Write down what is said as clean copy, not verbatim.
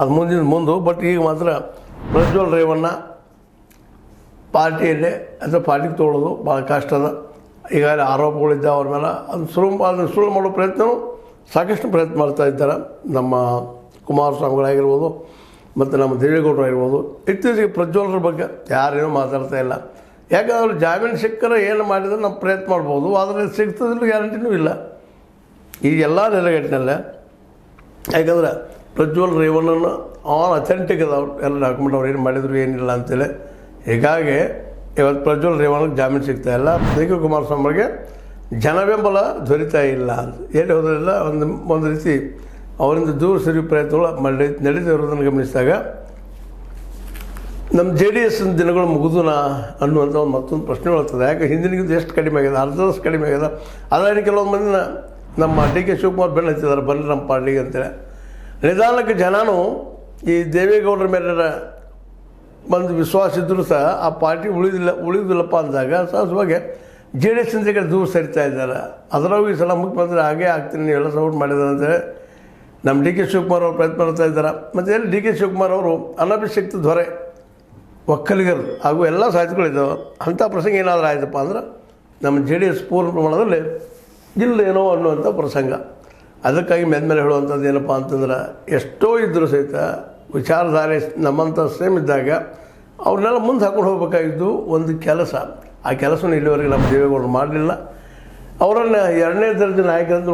ಅದು ಮುಂದೆ ಬಟ್ ಈಗ ಮಾತ್ರ ಪ್ರಜ್ವಲ್ ರೇವಣ್ಣ ಪಾರ್ಟಿಯಲ್ಲೇ ಅಥವಾ ಪಾರ್ಟಿಗೆ ತೊಗೊಳ್ಳೋದು ಭಾಳ ಕಷ್ಟ ಅದ. ಈಗಾಗಲೇ ಆರೋಪಗಳಿದ್ದ ಅವ್ರ ಮೇಲೆ ಅದನ್ನು ಸುಳ್ಳು ಮಾಡೋ ಪ್ರಯತ್ನವೂ ಸಾಕಷ್ಟು ಪ್ರಯತ್ನ ಮಾಡ್ತಾ ಇದ್ದಾರೆ. ನಮ್ಮ ಕುಮಾರಸ್ವಾಮಿಗಳಾಗಿರ್ಬೋದು ಮತ್ತು ನಮ್ಮ ದೇವೇಗೌಡರು ಆಗಿರ್ಬೋದು. ಇತ್ತೀಚೆಗೆ ಪ್ರಜ್ವಲರ ಬಗ್ಗೆ ಯಾರೇನೂ ಮಾತಾಡ್ತಾ ಇಲ್ಲ. ಯಾಕಂದ್ರೆ ಅವ್ರು ಜಾಮೀನು ಸಿಕ್ಕರೆ ಏನು ಮಾಡಿದ್ರೆ ನಾವು ಪ್ರಯತ್ನ ಮಾಡ್ಬೋದು, ಆದರೆ ಸಿಗ್ತದಿಲ್ಲ ಗ್ಯಾರಂಟಿನೂ ಇಲ್ಲ ಈ ಎಲ್ಲ ನೆಲೆಗಟ್ಟಿನಲ್ಲೇ. ಯಾಕಂದ್ರೆ ಪ್ರಜ್ವಲ್ ರೇವಣ್ಣನ ಅವನು ಅಥೆಂಟಿಕ್ ಅದಾವ್ರು ಎಲ್ಲ ಡಾಕ್ಯುಮೆಂಟ್ ಅವ್ರು ಏನು ಮಾಡಿದ್ರು ಏನಿಲ್ಲ ಅಂತೇಳಿ. ಹೀಗಾಗಿ ಇವತ್ತು ಪ್ರಜ್ವಲ್ ರೇವಣ್ಣಗೆ ಜಾಮೀನು ಸಿಗ್ತಾ ಇಲ್ಲ. ಡಿ.ಕೆ. ಕುಮಾರಸ್ವಾಮಿಗೆ ಜನಬೆಂಬಲ ದೊರೀತಾ ಇಲ್ಲ ಅಂತ ಎಲ್ಲಿ ಹೋದ್ರಿಲ್ಲ. ಒಂದು ರೀತಿ ಅವರಿಂದ ದೂರ ಸರಿಯುವ ಪ್ರಯತ್ನಗಳು ನಡೀತಾ ಇರೋದನ್ನು ಗಮನಿಸಿದಾಗ ನಮ್ಮ JDS ದಿನಗಳು ಮುಗಿದುನಾ ಅನ್ನುವಂಥ ಒಂದು ಮತ್ತೊಂದು ಪ್ರಶ್ನೆ ಬರ್ತದೆ. ಯಾಕೆ ಹಿಂದಿನಿಗಿಂತ ಎಷ್ಟು ಕಡಿಮೆ ಆಗಿದೆ, ಅರ್ಧದಷ್ಟು ಕಡಿಮೆ ಆಗಿದೆ. ಅದಾಗಿ ಕೆಲವೊಂದು ಮಂದಿನ ನಮ್ಮ ಡಿ.ಕೆ. ಶಿವಕುಮಾರ್ ಬೆನ್ನು ಹಚ್ಚಿದ್ದಾರೆ, ಬನ್ನಿ ನಮ್ಮ ಪಾರ್ಟಿಗೆ ಅಂತೇಳಿ. ನಿಧಾನಕ್ಕೆ ಜನನೂ ಈ ದೇವೇಗೌಡರ ಮೇಲೆ ಒಂದು ವಿಶ್ವಾಸ ಇದ್ದರೂ ಸಹ ಆ ಪಾರ್ಟಿ ಉಳಿದಿಲ್ಲಪ್ಪ ಅಂದಾಗ ಸಹಜವಾಗಿ JDS ಕಡೆ ದೂರ ಸರಿತಾ ಇದ್ದಾರೆ. ಅದರಾಗೂ ಈ ಸಲ ಮುಖ್ಯಮಂತ್ರಿ ಹಾಗೇ ಆಗ್ತೀನಿ, ನೀವು ಎಲ್ಲ ಸಪೋರ್ಟ್ ಮಾಡಿದ್ದಾರೆ ಅಂತೇಳಿ ನಮ್ಮ ಡಿ.ಕೆ. ಶಿವಕುಮಾರ್ ಅವರು ಪ್ರಯತ್ನ ಮಾಡ್ತಾ ಇದ್ದಾರೆ. ಮತ್ತು ಎಲ್ಲಿ ಡಿ.ಕೆ. ಶಿವಕುಮಾರ್ ಅವರು ಅನಭಿಷಿಕ್ತ ದೊರೆ ಒಕ್ಕಲಿಗರು ಹಾಗೂ ಎಲ್ಲ ಸಾಹಿತಿಗಳಿದ್ದಾವೆ. ಅಂಥ ಪ್ರಸಂಗ ಏನಾದರೂ ಆಯ್ತಪ್ಪ ಅಂದ್ರೆ ನಮ್ಮ JDS ಪೂರ್ಣ ಪ್ರಮಾಣದಲ್ಲಿ ಇಲ್ಲೇನೋ ಅನ್ನುವಂಥ ಪ್ರಸಂಗ. ಅದಕ್ಕಾಗಿ ಮೇಲೆ ಹೇಳುವಂಥದ್ದು ಏನಪ್ಪ ಅಂತಂದ್ರೆ, ಎಷ್ಟೋ ಇದ್ದರೂ ಸಹಿತ ವಿಚಾರಧಾರೆ ನಮ್ಮಂಥ ಸೇಮ್ ಇದ್ದಾಗ ಅವ್ರನ್ನೆಲ್ಲ ಮುಂದೆ ಹಾಕೊಂಡು ಹೋಗಬೇಕಾಗಿದ್ದು ಒಂದು ಕೆಲಸ. ಆ ಕೆಲಸವನ್ನು ಇಲ್ಲಿವರೆಗೆ ನಮ್ಮ ದೇವೇಗೌಡರು ಮಾಡಲಿಲ್ಲ. ಅವರನ್ನು 2ನೇ ದರ್ಜೆ ನಾಯಕರಂತ